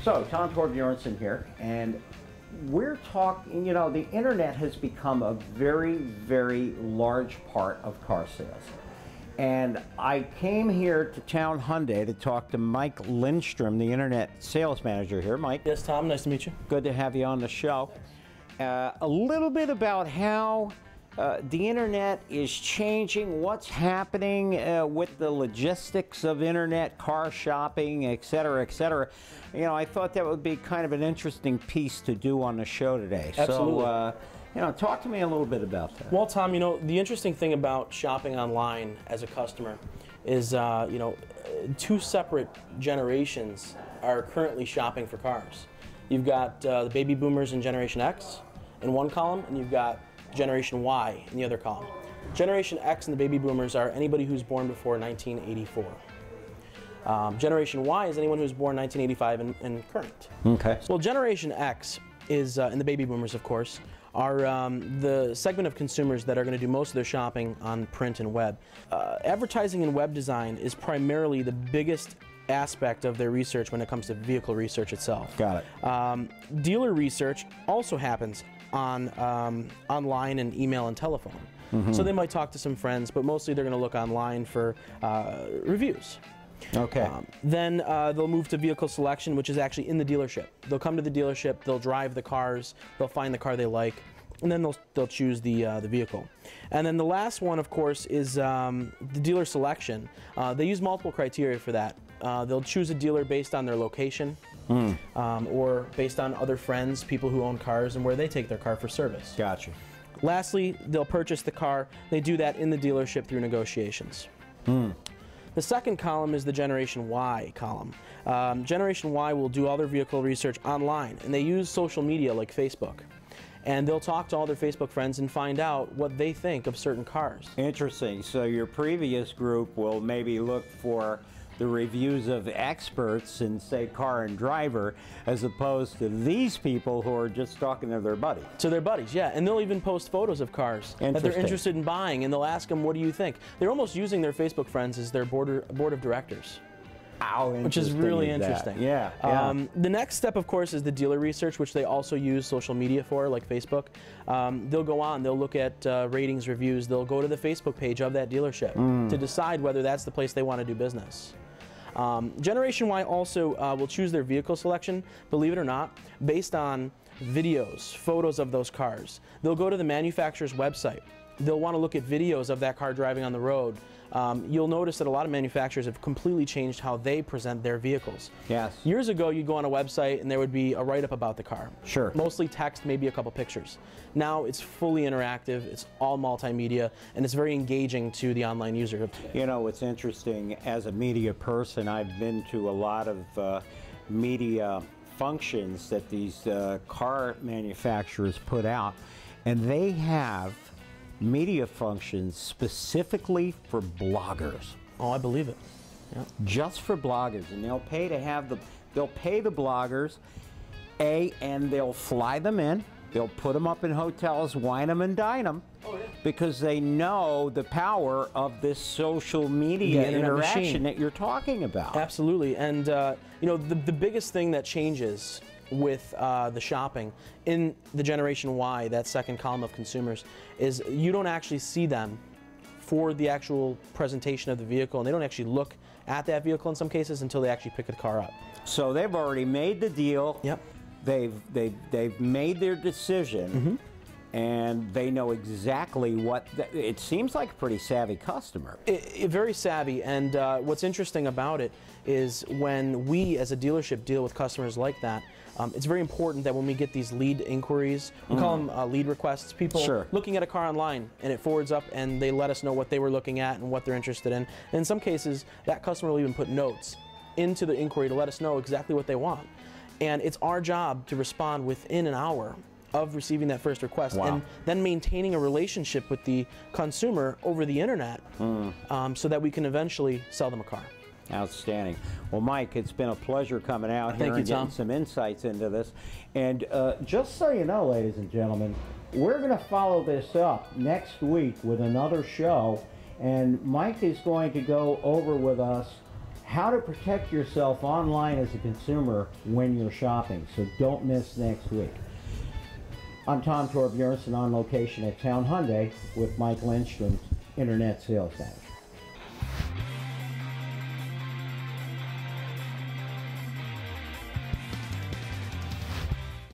So, Tom Torbjornsen here, and we're talking, you know, the internet has become a very, very large part of car sales. And I came here to Town Hyundai to talk to Mike Lindstrom, the internet sales manager here. Mike. Yes, Tom, nice to meet you. Good to have you on the show. A little bit about how the internet is changing, what's happening with the logistics of internet car shopping, et cetera, et cetera. You know, I thought that would be kind of an interesting piece to do on the show today. Absolutely. So, you know, talk to me a little bit about that. Well, Tom, you know, the interesting thing about shopping online as a customer is, you know, two separate generations are currently shopping for cars. You've got the baby boomers and Generation X in one column, and you've got Generation Y in the other column. Generation X and the baby boomers are anybody who's born before 1984. Generation Y is anyone who's born 1985 and current. Okay. Well, Generation X is, and the baby boomers, of course, are the segment of consumers that are going to do most of their shopping on print and web. Advertising and web design is primarily the biggest aspect of their research when it comes to vehicle research itself. Got it. Dealer research also happens on online and email and telephone. So they might talk to some friends, but mostly they're going to look online for reviews. Okay. Then they'll move to vehicle selection, which is actually in the dealership. They'll come to the dealership, they'll drive the cars, they'll find the car they like, and then they'll choose the vehicle. And then the last one, of course, is the dealer selection. They use multiple criteria for that. They'll choose a dealer based on their location, or based on other friends, people who own cars, and where they take their car for service. Gotcha. Lastly, they'll purchase the car. They do that in the dealership through negotiations. The second column is the Generation Y column. Generation Y will do all their vehicle research online, and they use social media like Facebook. And they'll talk to all their Facebook friends and find out what they think of certain cars. Interesting. So your previous group will maybe look for the reviews of experts in, say, Car and Driver, as opposed to these people who are just talking to their buddies. To their buddies, yeah. And they'll even post photos of cars that they're interested in buying, and they'll ask them, what do you think? They're almost using their Facebook friends as their board of directors. How interesting. Which is really is interesting. Yeah, yeah. The next step, of course, is the dealer research, which they also use social media for, like Facebook. They'll go on, they'll look at ratings, reviews, they'll go to the Facebook page of that dealership to decide whether that's the place they want to do business. Generation Y also will choose their vehicle selection, believe it or not, based on videos, photos of those cars. They'll go to the manufacturer's website. They'll want to look at videos of that car driving on the road. You'll notice that a lot of manufacturers have completely changed how they present their vehicles. Yes. Years ago, you'd go on a website and there would be a write-up about the car. Sure. Mostly text, maybe a couple pictures. Now it's fully interactive, it's all multimedia, and it's very engaging to the online user. You know, it's interesting, as a media person, I've been to a lot of media functions that these car manufacturers put out, and they have media functions specifically for bloggers. Oh, I believe it. Yeah. Just for bloggers, and they'll pay to have they'll pay the bloggers, and they'll fly them in, they'll put them up in hotels, wine them and dine them, because they know the power of this social media interaction that you're talking about. Absolutely, and you know, the biggest thing that changes with the shopping in the Generation Y, that second column of consumers, is you don't actually see them for the actual presentation of the vehicle, and they don't actually look at that vehicle in some cases until they actually pick the car up. So they've already made the deal. Yep. They've made their decision, and they know exactly what. It seems like a pretty savvy customer. Very savvy, and what's interesting about it is when we as a dealership deal with customers like that, it's very important that when we get these lead inquiries, we call them lead requests, people looking at a car online, and it forwards up and they let us know what they were looking at and what they're interested in. And in some cases, that customer will even put notes into the inquiry to let us know exactly what they want. And it's our job to respond within an hour of receiving that first request, and then maintaining a relationship with the consumer over the internet so that we can eventually sell them a car. Outstanding. Well, Mike, it's been a pleasure coming out here and getting some insights into this. And just so you know, ladies and gentlemen, we're going to follow this up next week with another show, and Mike is going to go over with us how to protect yourself online as a consumer when you're shopping. So don't miss next week. I'm Tom Torbjornsen on location at Town Hyundai with Mike Lindstrom's Internet Sales Manager.